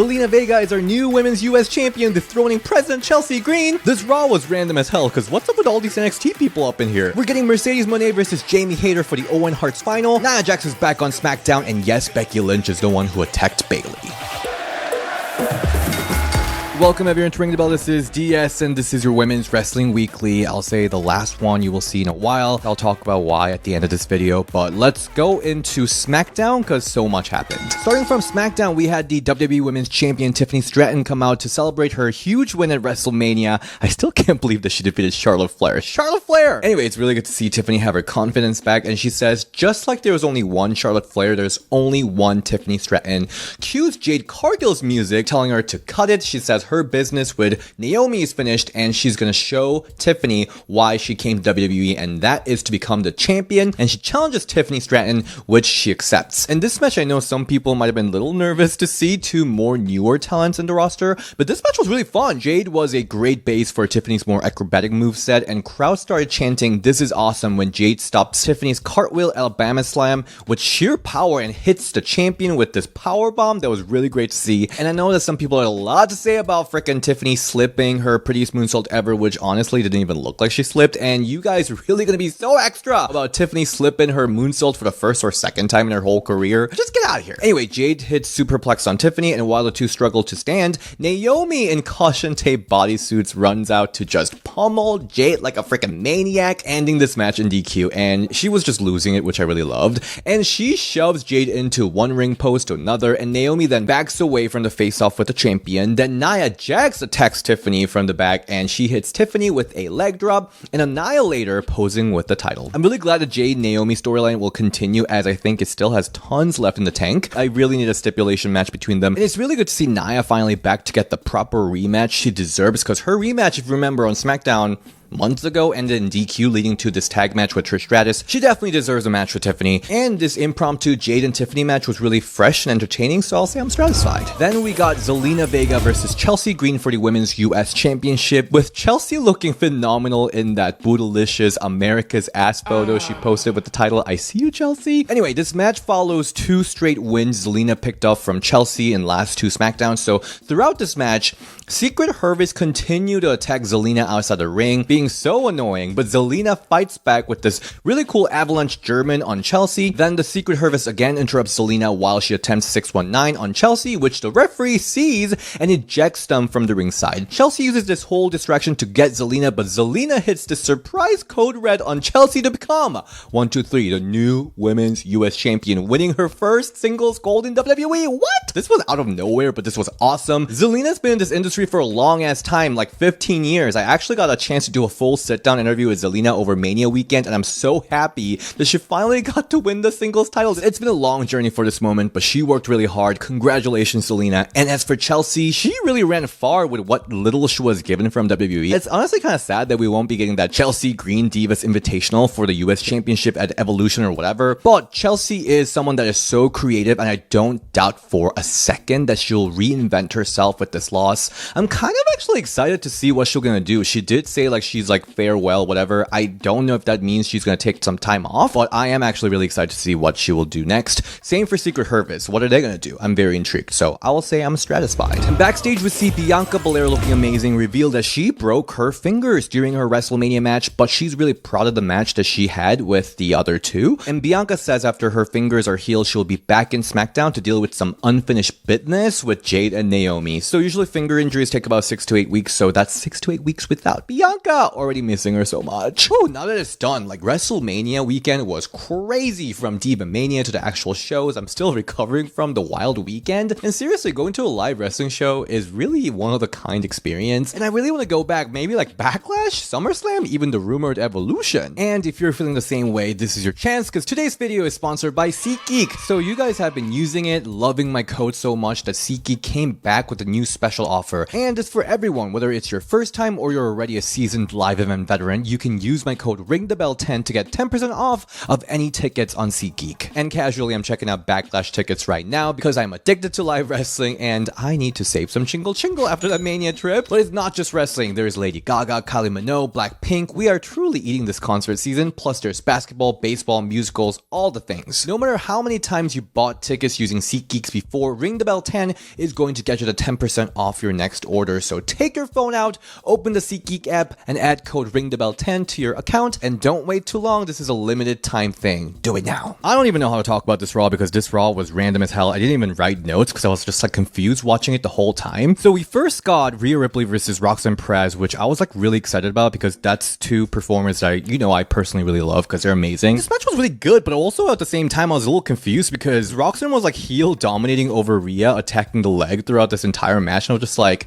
Zelina Vega is our new Women's US Champion, dethroning President Chelsea Green. This Raw was random as hell, cause what's up with all these NXT people up in here? We're getting Mercedes Moné versus Jamie Hayter for the Owen Hart's final. Nia Jax is back on SmackDown, and yes, Becky Lynch is the one who attacked Bayley. Welcome everyone to Ring the Bell. This is DS and this is your Women's Wrestling Weekly. I'll say the last one you will see in a while. I'll talk about why at the end of this video, but let's go into SmackDown because so much happened. Starting from SmackDown, we had the WWE Women's Champion Tiffany Stratton come out to celebrate her huge win at WrestleMania. I still can't believe that she defeated Charlotte Flair. Charlotte Flair! Anyway, it's really good to see Tiffany have her confidence back, and she says, just like there was only one Charlotte Flair, there's only one Tiffany Stratton. Cues Jade Cargill's music, telling her to cut it. She says her business with Naomi is finished and she's gonna show Tiffany why she came to WWE, and that is to become the champion, and she challenges Tiffany Stratton, which she accepts. In this match, I know some people might have been a little nervous to see two more newer talents in the roster, but this match was really fun. Jade was a great base for Tiffany's more acrobatic moveset, and crowds started chanting "This is awesome" when Jade stops Tiffany's cartwheel Alabama slam with sheer power and hits the champion with this power bomb. That was really great to see, and I know that some people had a lot to say about frickin' Tiffany slipping her prettiest moonsault ever, which honestly didn't even look like she slipped, and you guys are really gonna be so extra about Tiffany slipping her moonsault for the first or second time in her whole career. Just get out of here. Anyway, Jade hits superplex on Tiffany, and while the two struggle to stand, Naomi in caution tape bodysuits runs out to just pummel Jade like a freaking maniac, ending this match in DQ, and she was just losing it, which I really loved. And she shoves Jade into one ring post to another, and Naomi then backs away from the face-off with the champion. Then Nia Jax attacks Tiffany from the back, and she hits Tiffany with a leg drop and Annihilator posing with the title. I'm really glad the Jade Naomi storyline will continue, as I think it still has tons left in the tank. I really need a stipulation match between them, and it's really good to see Nia finally back to get the proper rematch she deserves, because her rematch, if you remember on SmackDown months ago, ended in DQ, leading to this tag match with Trish Stratus. She definitely deserves a match with Tiffany, and this impromptu Jade and Tiffany match was really fresh and entertaining, so I'll say I'm satisfied. Then we got Zelina Vega versus Chelsea Green for the Women's US Championship, with Chelsea looking phenomenal in that bootylicious America's ass photo she posted with the title, "I see you, Chelsea." Anyway, this match follows two straight wins Zelina picked up from Chelsea in last two SmackDowns, so throughout this match, Secret Harvest continued to attack Zelina outside the ring, being so annoying, but Zelina fights back with this really cool avalanche German on Chelsea. Then the Secret Harvest again interrupts Zelina while she attempts 619 on Chelsea, which the referee sees and ejects them from the ringside. Chelsea uses this whole distraction to get Zelina, but Zelina hits the surprise code red on Chelsea to become 1-2-3, the new Women's US Champion, winning her first singles gold in WWE. What? This was out of nowhere, but this was awesome. Zelina's been in this industry for a long ass time, like 15 years. I actually got a chance to do a full sit-down interview with Zelina over Mania weekend, and I'm so happy that she finally got to win the singles titles. It's been a long journey for this moment, but she worked really hard. Congratulations, Zelina. And as for Chelsea, she really ran far with what little she was given from WWE. It's honestly kind of sad that we won't be getting that Chelsea Green Divas Invitational for the US Championship at Evolution or whatever, but Chelsea is someone that is so creative, and I don't doubt for a second that she'll reinvent herself with this loss. I'm kind of actually excited to see what she's gonna do. She did say like she's like farewell, whatever. I don't know if that means she's gonna take some time off, but I am actually really excited to see what she will do next. Same for Secret Harvest. What are they gonna do? I'm very intrigued, so I will say I'm satisfied. And backstage, we see Bianca Belair looking amazing, revealed that she broke her fingers during her WrestleMania match, but she's really proud of the match that she had with the other two. And Bianca says after her fingers are healed, she'll be back in SmackDown to deal with some unfinished business with Jade and Naomi. So usually finger injuries take about 6 to 8 weeks, so that's 6 to 8 weeks without Bianca. Already missing her so much. Oh, now that it's done, like WrestleMania weekend was crazy, from Diva Mania to the actual shows. I'm still recovering from the wild weekend, and seriously, going to a live wrestling show is really one of a kind experience, and I really want to go back, maybe like Backlash, SummerSlam, even the rumored Evolution. And if you're feeling the same way, this is your chance, because today's video is sponsored by SeatGeek. So you guys have been using it, loving my code so much that SeatGeek came back with a new special offer, and it's for everyone, whether it's your first time or you're already a seasoned approved live event veteran, you can use my code RINGTHEBELL10 to get 10% off of any tickets on SeatGeek. And casually, I'm checking out Backlash tickets right now because I'm addicted to live wrestling and I need to save some chingle after that Mania trip. But it's not just wrestling. There's Lady Gaga, Kylie Minogue, Blackpink. We are truly eating this concert season. Plus there's basketball, baseball, musicals, all the things. No matter how many times you bought tickets using SeatGeeks before, Ring the Bell 10 is going to get you the 10% off your next order. So take your phone out, open the SeatGeek app, and add code RINGTHEBELL10 to your account. And don't wait too long. This is a limited time thing. Do it now. I don't even know how to talk about this Raw because this Raw was random as hell. I didn't even write notes because I was just like confused watching it the whole time. So we first got Rhea Ripley versus Roxanne Perez, which I was like really excited about because that's two performers that I personally really love because they're amazing. This match was really good, but also at the same time I was a little confused because Roxanne was like heel dominating over Rhea, attacking the leg throughout this entire match, and I was just like,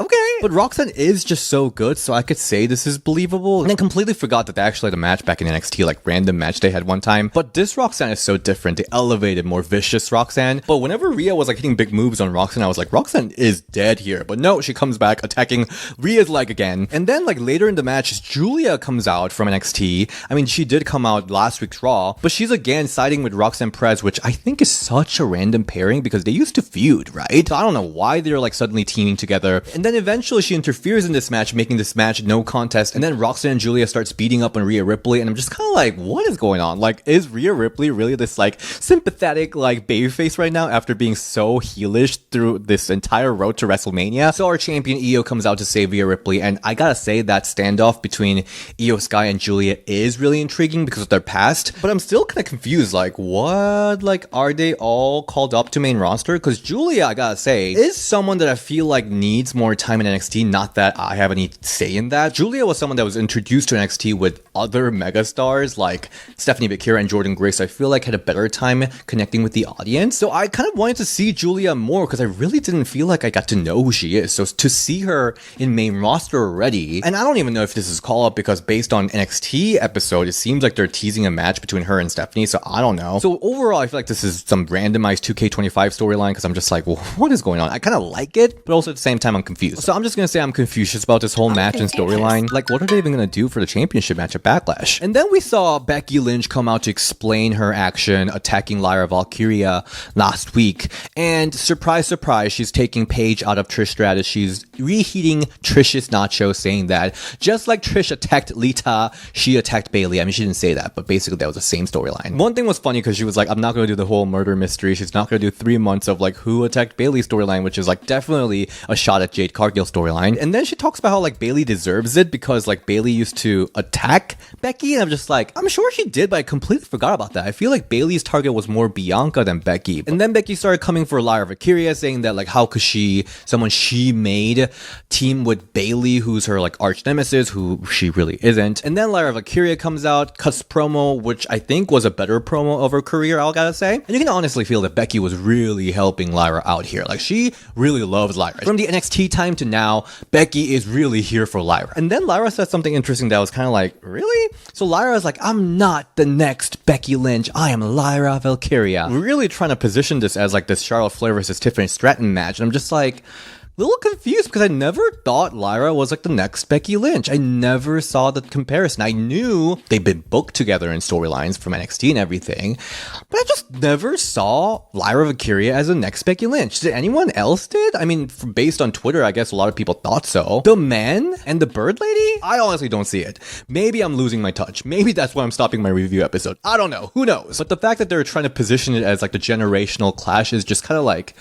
okay. But Roxanne is just so good, so I could say this is believable. And I completely forgot that they actually had a match back in NXT, like random match they had one time. But this Roxanne is so different. They elevated more vicious Roxanne. But whenever Rhea was like hitting big moves on Roxanne, I was like, Roxanne is dead here. But no, she comes back attacking Rhea's leg again. And then like later in the match, Julia comes out from NXT. I mean, she did come out last week's Raw, but she's again siding with Roxanne Perez, which I think is such a random pairing because they used to feud, right? So I don't know why they're like suddenly teaming together. And then eventually she interferes in this match, making this match no contest, and then Roxanne and Julia starts beating up on Rhea Ripley, and I'm just kind of like, what is going on? Like, is Rhea Ripley really this like sympathetic like babyface right now after being so heelish through this entire road to WrestleMania? So our champion Io comes out to save Rhea Ripley, and I gotta say that standoff between Io Sky and Julia is really intriguing because of their past, but I'm still kind of confused, like what, like are they all called up to main roster? Because Julia, I gotta say, is someone that I feel like needs more time in NXT, not that I have any say in that. Julia was someone that was introduced to NXT with other megastars like Stephanie McKira and Jordan Grace. I feel like had a better time connecting with the audience. So I kind of wanted to see Julia more because I really didn't feel like I got to know who she is. So to see her in main roster already, and I don't even know if this is call up because based on NXT episode, it seems like they're teasing a match between her and Stephanie. So I don't know. So overall, I feel like this is some randomized 2K25 storyline because I'm just like, well, what is going on? I kind of like it, but also at the same time, I'm confused. So I'm just gonna say I'm confused about this whole match and storyline. Like, what are they even gonna do for the championship match at Backlash? And then we saw Becky Lynch come out to explain her action attacking Lyra Valkyria last week. And surprise, surprise, she's taking Paige out of Trish Stratus. She's reheating Trish's nacho, saying that just like Trish attacked Lita, she attacked Bayley. I mean, she didn't say that, but basically that was the same storyline. One thing was funny because she was like, I'm not gonna do the whole murder mystery. She's not gonna do 3 months of like who attacked Bayley storyline, which is like definitely a shot at Jade Cargill storyline. And then she talks about how like Bayley deserves it because like Bayley used to attack Becky, and I'm just like, I'm sure she did, but I completely forgot about that. I feel like Bayley's target was more Bianca than Becky. And then Becky started coming for Lyra Valkyria, saying that like how could someone she made team with Bayley, who's her like arch nemesis, who she really isn't. And then Lyra Valkyria comes out, cuts promo, which I think was a better promo of her career, I gotta say. And you can honestly feel that Becky was really helping Lyra out here. Like she really loves Lyra. From the NXT time to now, Becky is really here for Lyra. And then Lyra said something interesting that was kind of like, really? So Lyra's like, I'm not the next Becky Lynch. I am Lyra Valkyria. We're really trying to position this as like this Charlotte Flair versus Tiffany Stratton match. And I'm just like, little confused because I never thought Lyra was like the next Becky Lynch. I never saw the comparison. I knew they've been booked together in storylines from NXT and everything, but I just never saw Lyra Valkyria as the next Becky Lynch. Did anyone else did? I mean, based on Twitter, I guess a lot of people thought so. The men and the bird lady? I honestly don't see it. Maybe I'm losing my touch. Maybe that's why I'm stopping my review episode. I don't know. Who knows? But the fact that they're trying to position it as like the generational clash is just kind of like,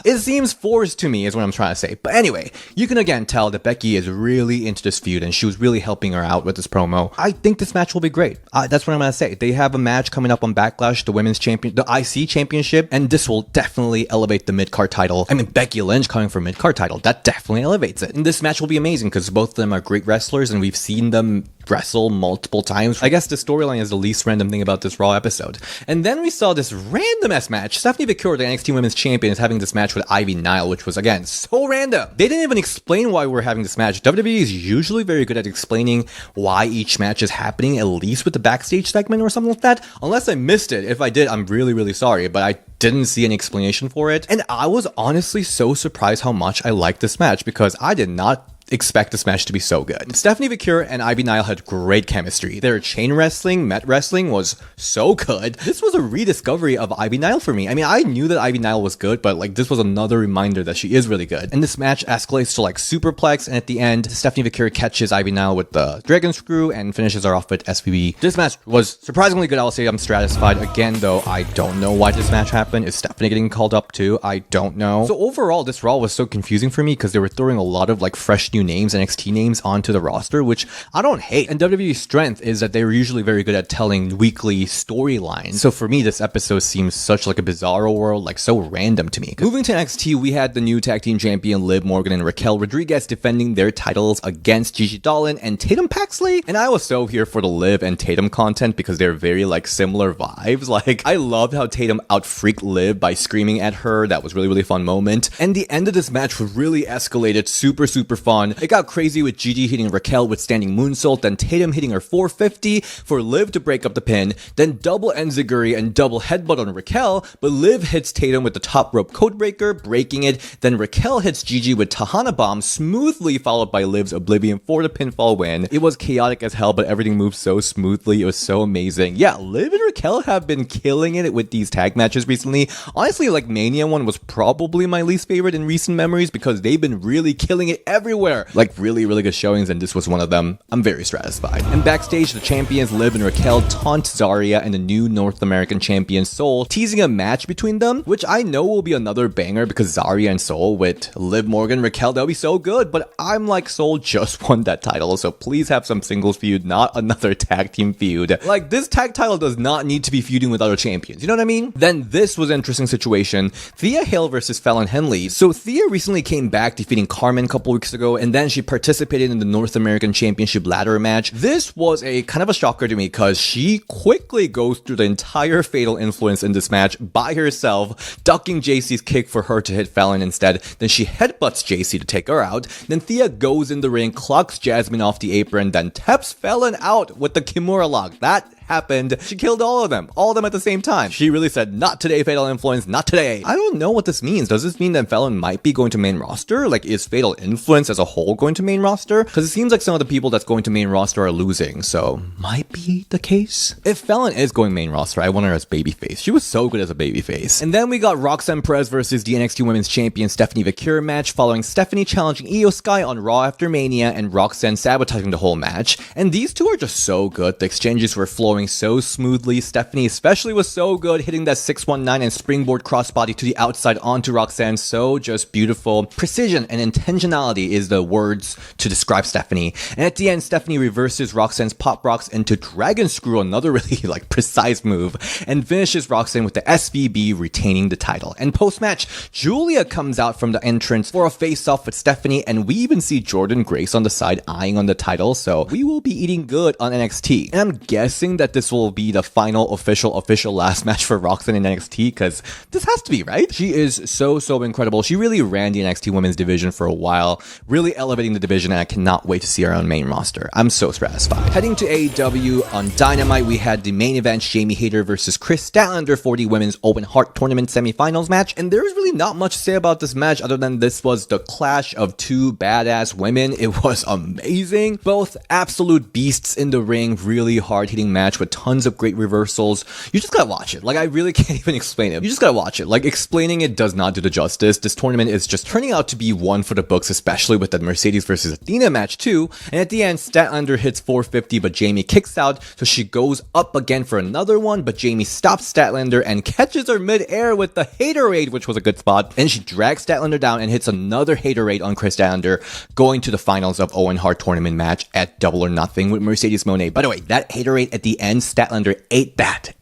it seems forced to me is what I'm trying to say. But anyway, you can again tell that Becky is really into this feud and she was really helping her out with this promo. I think this match will be great. That's what I'm going to say. They have a match coming up on Backlash, the IC championship, and this will definitely elevate the mid-card title. I mean, Becky Lynch coming for mid-card title, that definitely elevates it. And this match will be amazing because both of them are great wrestlers and we've seen them wrestle multiple times. I guess the storyline is the least random thing about this Raw episode. And then we saw this random ass match. Stephanie McKira, the NXT Women's Champion, is having this match with Ivy Nile, which was again so random. They didn't even explain why we're having this match. WWE is usually very good at explaining why each match is happening, at least with the backstage segment or something like that. Unless I missed it. If I did, I'm really, really sorry, but I didn't see an explanation for it. And I was honestly so surprised how much I liked this match because I did not expect this match to be so good. Stephanie Vega and Ivy Nile had great chemistry. Their chain wrestling, mat wrestling was so good. This was a rediscovery of Ivy Nile for me. I mean, I knew that Ivy Nile was good, but like this was another reminder that she is really good. And this match escalates to like superplex, and at the end, Stephanie Vega catches Ivy Nile with the dragon screw and finishes her off with SVB. This match was surprisingly good. I will say I'm satisfied. Again, though, I don't know why this match happened. Is Stephanie getting called up too? I don't know. So overall, this Raw was so confusing for me because they were throwing a lot of like fresh new names, NXT names onto the roster, which I don't hate. And WWE's strength is that they were usually very good at telling weekly storylines. So for me, this episode seems such like a bizarro world, like so random to me. Moving to NXT, we had the new tag team champion Liv Morgan and Raquel Rodriguez defending their titles against Gigi Dolan and Tatum Paxley. And I was so here for the Liv and Tatum content because they're very like similar vibes. Like I loved how Tatum out-freaked Liv by screaming at her. That was really fun moment. And the end of this match really escalated super fun. It got crazy with Gigi hitting Raquel with standing moonsault, then Tatum hitting her 450 for Liv to break up the pin, then double enziguri and double headbutt on Raquel, but Liv hits Tatum with the top rope codebreaker, breaking it, then Raquel hits Gigi with Tahana Bomb, smoothly followed by Liv's Oblivion for the pinfall win. It was chaotic as hell, but everything moved so smoothly. It was so amazing. Yeah, Liv and Raquel have been killing it with these tag matches recently. Honestly, like Mania one was probably my least favorite in recent memories because they've been really killing it everywhere. Like really good showings, and this was one of them. I'm very satisfied. And backstage, the champions Liv and Raquel taunt Zarya and the new North American champion Soul, teasing a match between them, which I know will be another banger because Zarya and Soul with Liv Morgan, Raquel, that'll be so good, but I'm like, Soul just won that title, so please have some singles feud, not another tag team feud. Like, this tag title does not need to be feuding with other champions, you know what I mean? Then this was an interesting situation. Thea Hale versus Fallon Henley. So Thea recently came back defeating Carmen a couple weeks ago, and then she participated in the North American Championship ladder match. This was a kind of a shocker to me because she quickly goes through the entire Fatal Influence in this match by herself, ducking JC's kick for her to hit Fallon instead. Then she headbutts JC to take her out. Then Thea goes in the ring, clocks Jasmine off the apron, then taps Fallon out with the Kimura lock. That happened. She killed all of them at the same time. She really said, not today, Fatal Influence, not today. I don't know what this means. Does this mean that Fallon might be going to main roster? Like, is Fatal Influence as a whole going to main roster? Because it seems like some of the people that's going to main roster are losing, so might be the case. If Fallon is going main roster, I want her as babyface. She was so good as a babyface. And then we got Roxanne Perez versus the NXT Women's Champion Stephanie Vega match, following Stephanie challenging Io Sky on Raw after Mania and Roxanne sabotaging the whole match. And these two are just so good. The exchanges were flowing so smoothly. Stephanie especially was so good, hitting that 619 and springboard crossbody to the outside onto Roxanne. So just beautiful. Precision and intentionality is the words to describe Stephanie. And at the end, Stephanie reverses Roxanne's pop rocks into dragon screw, another really like precise move, and finishes Roxanne with the SVB, retaining the title. And post-match, Julia comes out from the entrance for a face-off with Stephanie, and we even see Jordan Grace on the side eyeing on the title, so we will be eating good on NXT. And I'm guessing that this will be the final official last match for Roxanne in NXT, because this has to be, right? She is so incredible. She really ran the NXT women's division for a while, really elevating the division, and I cannot wait to see her on main roster. I'm so satisfied. Heading to AEW, on Dynamite, we had the main event, Jamie Hayter versus Kris Statlander for the women's Owen Hart Tournament semifinals match, and there's really not much to say about this match other than this was the clash of two badass women. It was amazing. Both absolute beasts in the ring, really hard-hitting match with tons of great reversals. You just gotta watch it. Like, I really can't even explain it. You just gotta watch it. Like, explaining it does not do the justice. This tournament is just turning out to be one for the books, especially with the Mercedes versus Athena match too. And at the end, Statlander hits 450, but Jamie kicks out, so she goes up again for another one, but Jamie stops Statlander and catches her mid-air with the Haterade, which was a good spot. And she drags Statlander down and hits another Haterade on Kris Statlander, going to the finals of Owen Hart Tournament match at Double or Nothing with Mercedes Moné. By the way, that Haterade at the end, Statlander ate that.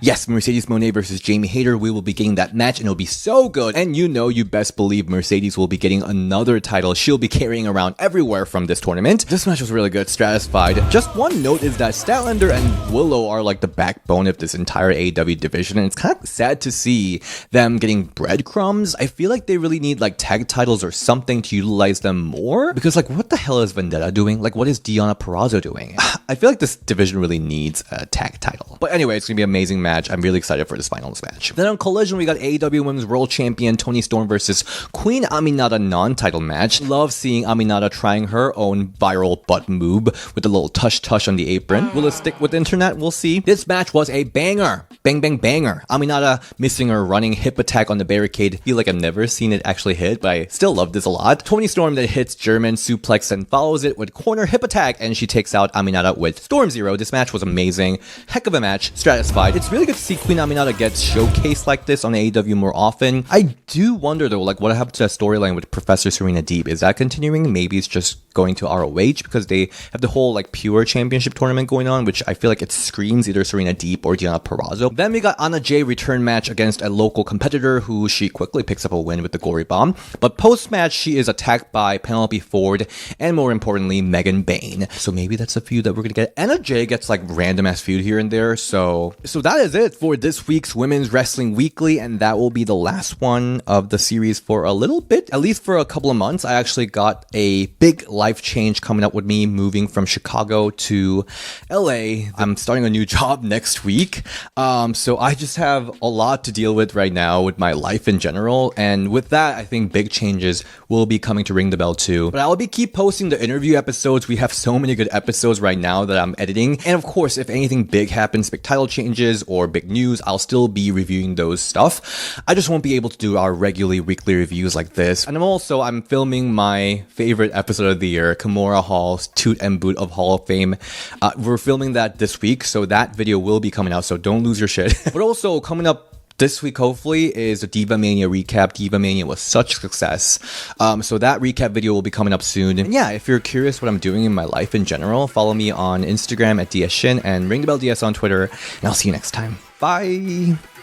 Yes, Mercedes Moné versus Jamie Hayter. We will be getting that match and it'll be so good. And you know, you best believe Mercedes will be getting another title she'll be carrying around everywhere from this tournament. This match was really good, satisfied. Just one note is that Statlander and Willow are like the backbone of this entire AEW division, and it's kind of sad to see them getting breadcrumbs. I feel like they really need like tag titles or something to utilize them more, because like, what the hell is Vendetta doing? Like, what is Deonna Purrazzo doing? I feel like this division really needs a tag title. But anyway, it's gonna be be an amazing match. I'm really excited for this finals match. Then on Collision, we got AEW Women's World Champion Toni Storm versus Queen Aminata non-title match. Love seeing Aminata trying her own viral butt move with a little tush on the apron. Will it stick with the internet? We'll see. This match was a banger. Bang, bang, banger. Aminata missing her running hip attack on the barricade. Feel like I've never seen it actually hit, but I still love this a lot. Toni Storm then hits German suplex and follows it with corner hip attack, and she takes out Aminata with Storm Zero. This match was amazing. Heck of a match. Stratisfied. It's really good to see Queen Aminata get showcased like this on AEW more often. I do wonder though, like what happened to that storyline with Professor Serena Deeb? Is that continuing? Maybe it's just going to ROH because they have the whole like pure championship tournament going on, which I feel like it screams either Serena Deeb or Diana Purrazzo. Then we got Anna Jay return match against a local competitor who she quickly picks up a win with the Gory Bomb. But post-match, she is attacked by Penelope Ford and more importantly, Megan Bayne. So maybe that's a feud that we're gonna get. Anna Jay gets like random ass feud here and there. So that is it for this week's Women's Wrestling Weekly, and that will be the last one of the series for a little bit, at least for a couple of months. I actually got a big life change coming up with me moving from Chicago to LA. I'm starting a new job next week. So I just have a lot to deal with right now with my life in general. And with that, I think big changes will be coming to Ring the Bell too. But I'll keep posting the interview episodes. We have so many good episodes right now that I'm editing. And of course, if anything big happens, big title changes or big news, I'll still be reviewing those stuff. I just won't be able to do our regularly weekly reviews like this. And I'm filming my favorite episode of the year, Kimura Hall's Toot and Boot of Hall of Fame. We're filming that this week, so that video will be coming out, so don't lose your shit. But also coming up this week, hopefully, is a Diva Mania recap. Diva Mania was such a success. So that recap video will be coming up soon. And yeah, if you're curious what I'm doing in my life in general, follow me on Instagram at DSShin and Ring the Bell DS on Twitter. And I'll see you next time. Bye!